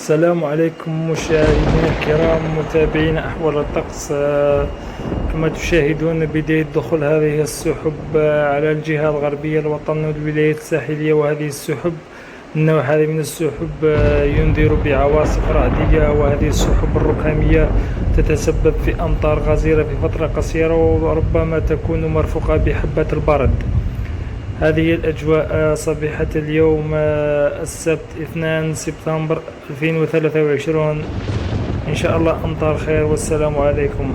السلام عليكم مشاهدينا الكرام متابعين أحوال الطقس. كما تشاهدون بداية دخول هذه السحب على الجهة الغربية الوطن والولايات الساحلية، وهذه السحب النوع هذه من السحب ينذر بعواصف رعدية، وهذه السحب الركامية تتسبب في أمطار غزيرة في فترة قصيرة، وربما تكون مرفوقة بحبة البرد. هذه الأجواء صبيحة اليوم السبت 2 سبتمبر 2023. إن شاء الله أمطار خير، والسلام عليكم.